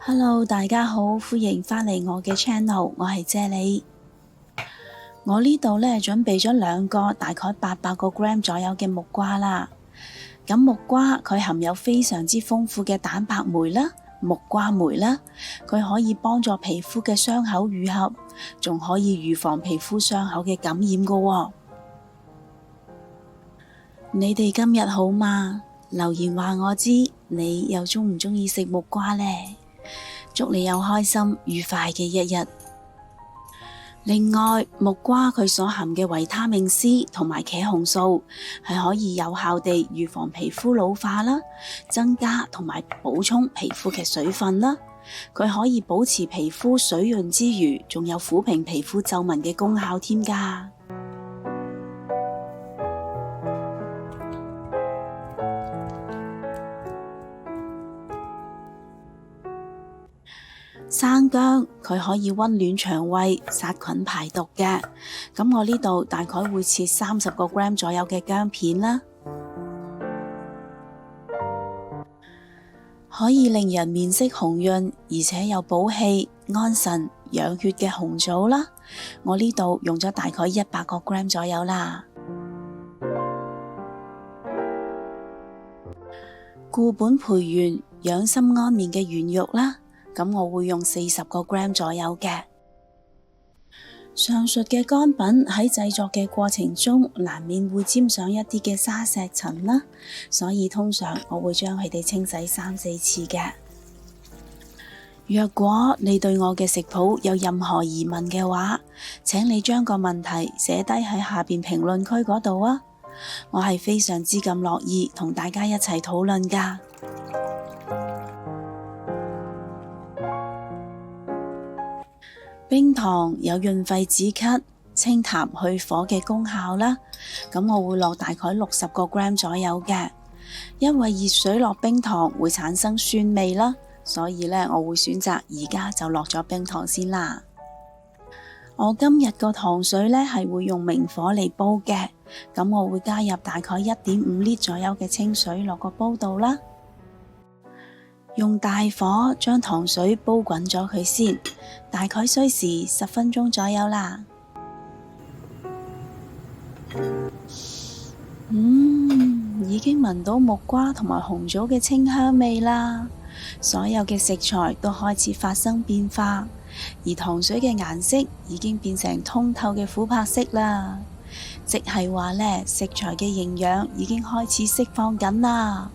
Hello，大家好，歡迎返嚟我嘅 channel，我係啫喱。我呢度呢準備咗兩個大概800個 gram 左右嘅木瓜啦。咁木瓜佢含有非常之豐富嘅蛋白酶啦、木瓜酶啦，佢可以幫助皮膚嘅傷口愈合，仲可以預防皮膚傷口嘅感染㗎喎。你哋今日好嗎？留言話我知，你又鍾唔鍾意食木瓜呢？祝你有開心愉快嘅一日。另外，木瓜佢所含嘅維他命 C 同埋茄紅素係可以有效地預防皮膚老化啦，增加同埋補充皮膚嘅水分啦。佢可以保持皮膚水潤之餘，仲有撫平皮膚皺紋嘅功效添㗎。生薑佢可以溫暖腸胃、殺菌排毒嘅。咁我呢度大概會切30個 gram 左右嘅薑片啦，可以令人面色紅潤，而且有補氣、安神、養血嘅紅棗啦。我呢度用咗大概100個 gram 左右啦。固本培元、養心安眠嘅圓肉啦。咁我會用40個 gram 左右嘅。上述嘅乾品喺製作嘅過程中，難免會沾上一啲嘅沙石塵啦，所以通常我會將佢哋清洗3、4次嘅。若果你對我嘅食譜有任何疑問嘅話，請你將個問題寫低喺下邊評論區嗰度啊，我係非常之咁樂意同大家一齊討論㗎。冰糖有潤肺止咳、清痰去火嘅功效啦，咁我會落大概60個 gram 左右嘅。因為熱水落冰糖會產生酸味啦，所以呢，我會選擇而家就落咗冰糖先啦。我今日個糖水呢係會用明火嚟煲嘅，咁我會加入大概1.5 litre左右嘅清水落個煲度啦。用大火將糖水煲滾咗佢先，大概需時10分鐘左右啦。已經聞到木瓜同埋紅棗嘅清香味啦，所有嘅食材都開始發生變化，而糖水嘅顏色已經變成通透嘅琥珀色啦，即係話呢，食材嘅營養已經開始釋放緊啦。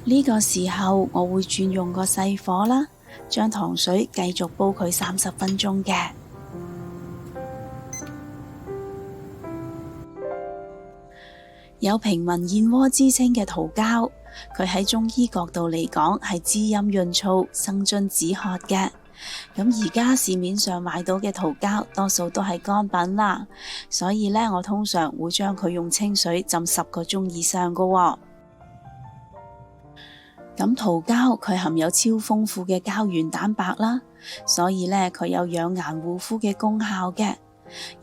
呢個時候我會轉用個細火啦，將糖水繼續煲佢30分鐘嘅。有平民燕窩之稱嘅桃膠，佢喺中醫角度嚟講係滋陰潤燥、生津止渴嘅。咁而家市面上買到嘅桃膠多數都係乾品啦，所以呢，我通常會將佢用清水浸10個鐘以上㗎喎。咁桃膠佢含有超豐富嘅膠原蛋白啦，所以呢，佢有養顏護膚嘅功效嘅，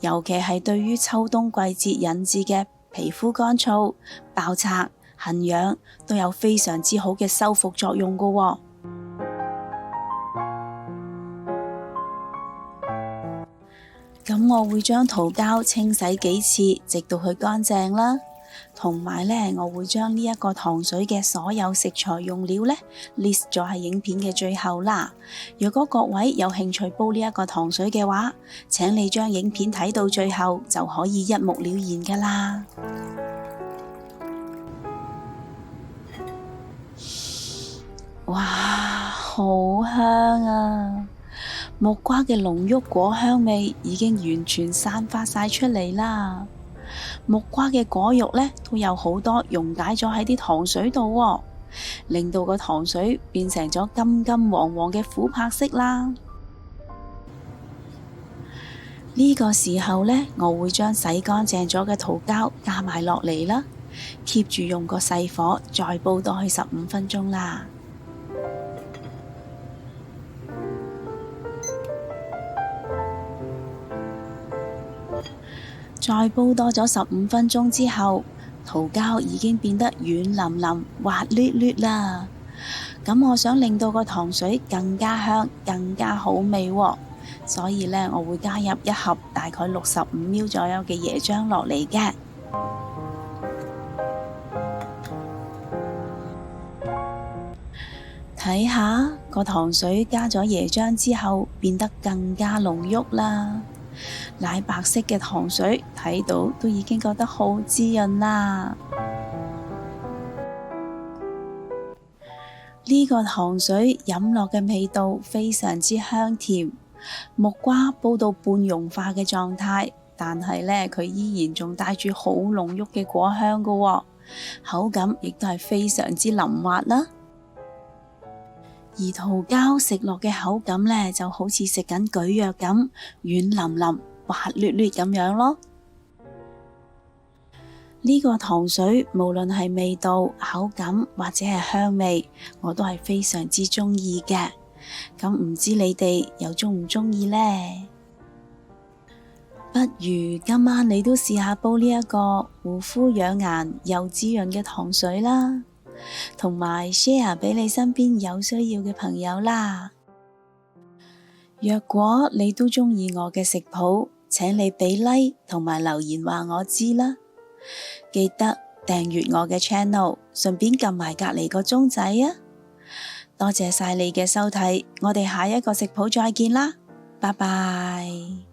尤其係對於秋冬季節引致嘅皮膚乾燥、爆拆、痕癢都有非常之好嘅修復作用㗎喎。咁我會將桃膠清洗幾次，直到佢乾淨啦。同埋呢，我會將呢一個糖水嘅所有食材用料呢 list 咗喺影片嘅最後啦。如果各位有興趣煲呢一個糖水嘅話，請你將影片睇到最後就可以一目了然噶啦。哇，好香啊！木瓜嘅濃郁果香味已經完全散發晒出嚟啦。木瓜嘅果肉呢，都有好多溶解咗喺啲糖水度喎，令到個糖水變成咗金金黃黃嘅琥珀色啦。呢個時候呢，我會將洗乾淨咗嘅桃膠加埋落嚟啦，貼住用個細火再煲多去15分鐘啦。再煲多咗15分鐘之後，桃膠已經變得軟腍腍、滑捋捋啦。咁我想令到個糖水更加香、更加好味喎，所以呢，我會加入一盒大概65ml左右嘅椰漿落嚟嘅。睇下個糖水加咗椰漿之後變得更加濃郁啦，奶白色嘅糖水睇到都已經覺得好滋潤啦。呢個糖水飲落嘅味道非常之香甜，木瓜煲到半融化嘅狀態，但係呢，佢依然仲帶住好濃郁嘅果香㗎喎，口感亦都係非常之腍滑啦。而桃膠食落嘅口感呢，就好似食緊蒟蒻咁，軟腍腍、滑捋捋咁樣咯。呢個糖水無論係味道、口感或者係香味，我都係非常之中意嘅。咁唔知你哋又中唔中意呢？不如今晚你都試下煲呢一個護膚養顏又滋潤嘅糖水啦，同埋 share 俾你身邊有需要嘅朋友啦。若果你都中意我嘅食譜，請你俾 like 同埋留言話我知啦。記得訂閱我嘅 channel， 順便撳埋隔籬個鐘仔啊！多謝晒你嘅收睇，我哋下一個食譜再見啦，拜拜。